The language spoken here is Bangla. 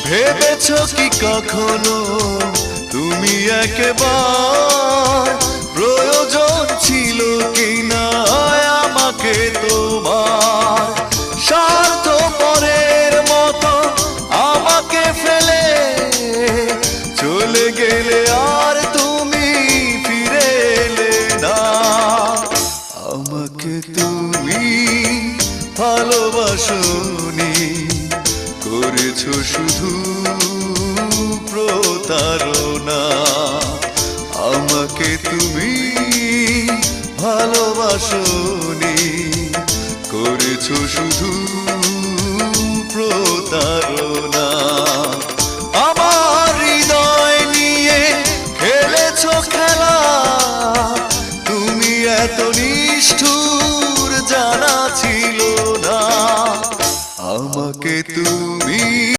ভেবেছো কি কখনো তুমি একবার প্রয়োজন ছিল কিনা আমাকে তোমার? স্বার্থপরের মতো আমাকে ফেলে চলে গেলে আর তুমি ফিরে এলে না। আমাকে তুমি ভালোবাসোনি, করেছো শুধু প্রতারণা। আমাকে তুমি ভালোবাসোনি, করেছো শুধু